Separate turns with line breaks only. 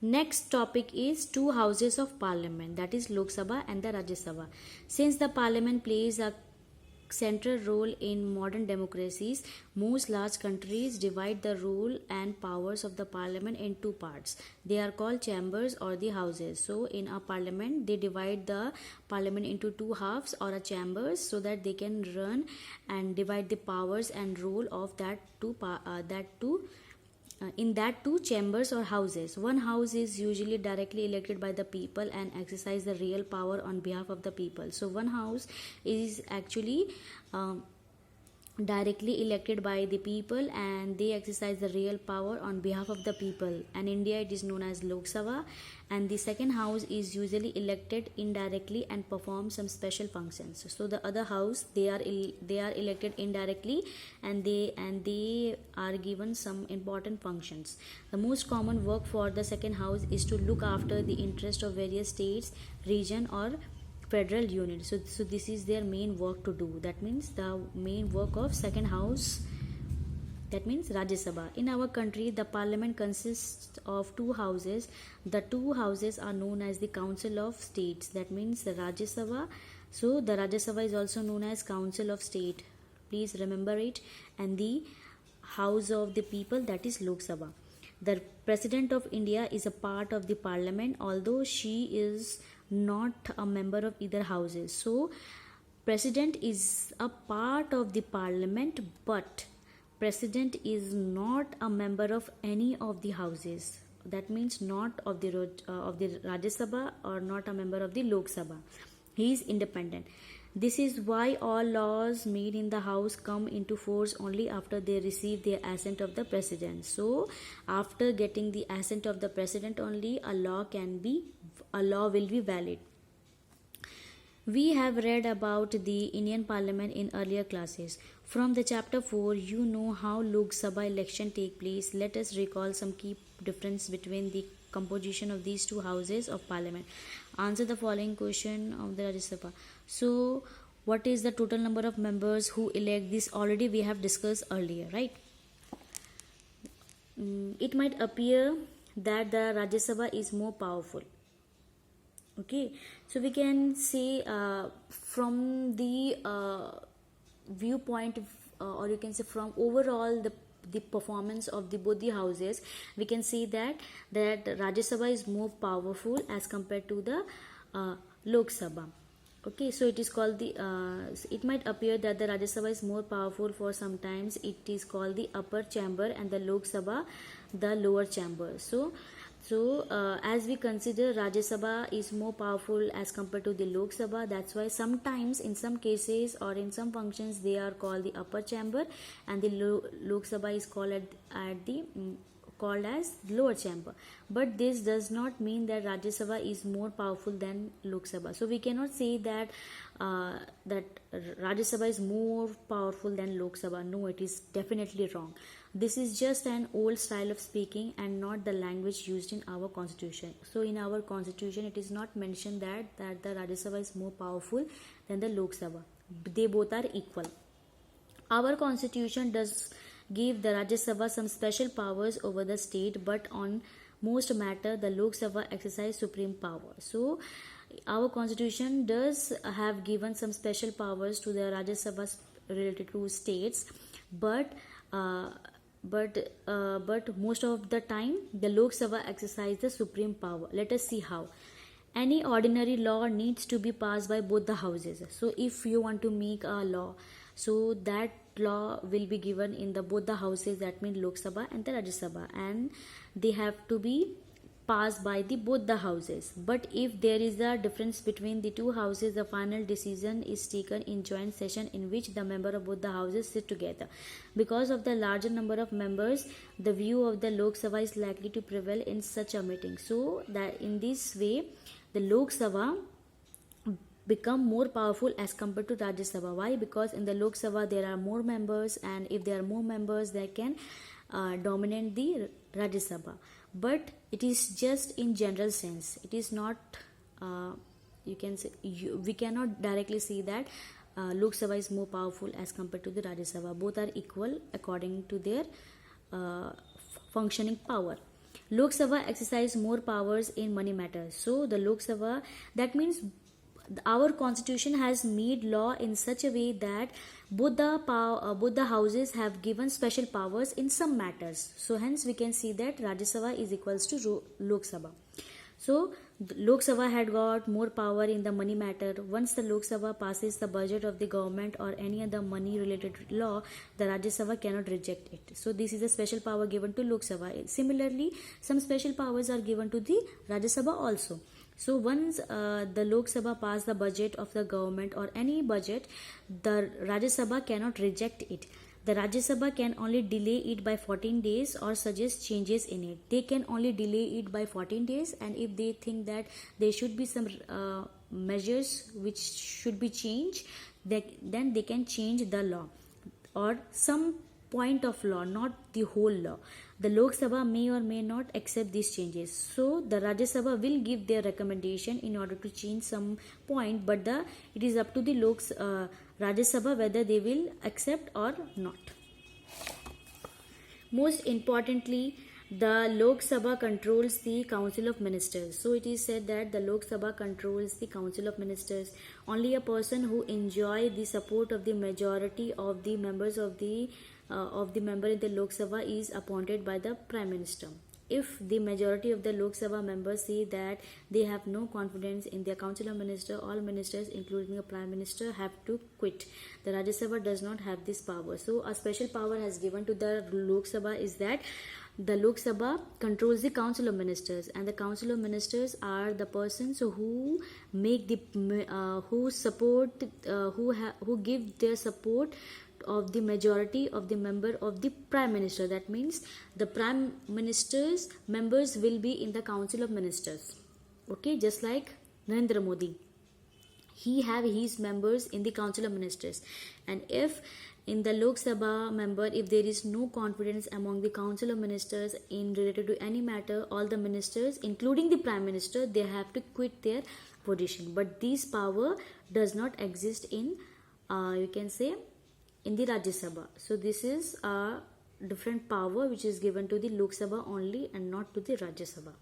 Next topic is two houses of parliament, that is Lok Sabha and the Rajya Sabha. Since the parliament plays a central role in modern democracies, most large countries divide the role and powers of the parliament in two parts. They are called chambers or the houses. So in a parliament, they divide the parliament into two halves or a chambers so that they can run and divide the powers and role of in that two chambers or houses. One house is usually directly elected by the people and exercise the real power on behalf of the people. So one house is actually directly elected by the people and they exercise the real power on behalf of the people. And India, it is known as Lok Sabha. And the second house is usually elected indirectly and perform some special functions. So the other house, they are elected indirectly and they are given some important functions. The most common work for the second house is to look after the interest of various states, region or federal unit. So this is their main work to do. That means the main work of second house, that means Rajya Sabha. In our country, the parliament consists of two houses. The two houses are known as the Council of States, that means the Rajya Sabha. So the Rajya Sabha is also known as Council of State, please remember it. And the House of the People, that is Lok Sabha. The President of India is a part of the parliament, although she is not a member of either houses. So President is a part of the parliament, but President is not a member of any of the houses. That means not of the Rajya Sabha or not a member of the Lok Sabha. He is independent. This is why all laws made in the house come into force only after they receive the assent of the president. So after getting the assent of the president only, a law will be valid. We have read about the Indian Parliament in earlier classes. From the chapter 4, you know how Lok Sabha election take place. Let us recall some key difference between the composition of these two houses of parliament. Answer the following question of the Rajya Sabha. So what is the total number of members who elect? This already we have discussed earlier, right? It might appear that the Rajya Sabha is more powerful. Okay, so we can say from the viewpoint or you can say from overall the performance of both the houses, we can see that Rajya Sabha is more powerful as compared to the Lok Sabha. Okay, so it is called the it might appear that the Rajya Sabha is more powerful, for sometimes it is called the upper chamber and the Lok Sabha the lower chamber. So as we consider Rajya Sabha is more powerful as compared to the Lok Sabha, that's why sometimes in some cases or in some functions they are called the upper chamber and the Lok Sabha is called called as lower chamber. But this does not mean that Rajya Sabha is more powerful than Lok Sabha. So we cannot say that that Rajya Sabha is more powerful than Lok Sabha. No, it is definitely wrong. This is just an old style of speaking and not the language used in our constitution. So in our constitution it is not mentioned that the Rajya Sabha is more powerful than the Lok Sabha. They both are equal. Our constitution does give the Rajya Sabha some special powers over the state, but on most matter the Lok Sabha exercise supreme power. So our constitution does have given some special powers to the Rajya Sabha related to states, but most of the time the Lok Sabha exercise the supreme power. Let us see how. Any ordinary law needs to be passed by both the houses. So if you want to make a law, so that law will be given in both the houses, that means Lok Sabha and the Rajya Sabha, and they have to be passed by both the houses. But if there is a difference between the two houses, the final decision is taken in joint session in which the member of both the houses sit together. Because of the larger number of members, the view of the Lok Sabha is likely to prevail in such a meeting. So that in this way the Lok Sabha become more powerful as compared to Rajya Sabha. Why? Because in the Lok Sabha there are more members, and if there are more members they can dominate the Rajya Sabha. But it is just in general sense. It is not you can say we cannot directly see that Lok Sabha is more powerful as compared to the Rajya Sabha. Both are equal according to their functioning power. Lok Sabha exercise more powers in money matters. So the Lok Sabha, that means our constitution has made law in such a way that both the houses have given special powers in some matters. So hence we can see that Rajya Sabha is equals to Lok Sabha. So Lok Sabha had got more power in the money matter. Once the Lok Sabha passes the budget of the government or any other money related law, the Rajya Sabha cannot reject it. So this is a special power given to Lok Sabha. Similarly, some special powers are given to the Rajya Sabha also. So once the Lok Sabha pass the budget of the government or any budget, the Rajya Sabha cannot reject it. The Rajya Sabha can only delay it by 14 days or suggest changes in it. They can only delay it by 14 days, and if they think that there should be some measures which should be changed, then they can change the law or some point of law, not the whole law. The Lok Sabha may or may not accept these changes. So the Rajya Sabha will give their recommendation in order to change some point, but it is up to the Rajya Sabha whether they will accept or not. Most importantly, the Lok Sabha controls the Council of Ministers. So it is said that the Lok Sabha controls the Council of Ministers. Only a person who enjoy the support of the majority of the members of the member in the Lok Sabha is appointed by the Prime Minister. If the majority of the Lok Sabha members say that they have no confidence in their Council of Ministers, all ministers including the Prime Minister have to quit. The Rajya Sabha does not have this power. So a special power has given to the Lok Sabha is that the Lok Sabha controls the Council of Ministers, and the Council of Ministers are the persons who make the who support who give their support of the majority of the member of the Prime Minister. That means the Prime Minister's members will be in the Council of Ministers. Okay, just like Narendra Modi, he have his members in the Council of Ministers, and if in the Lok Sabha member, if there is no confidence among the Council of Ministers in related to any matter, all the ministers including the Prime Minister, they have to quit their position. But this power does not exist in you can say in the Rajya Sabha. So this is a different power which is given to the Lok Sabha only and not to the Rajya Sabha.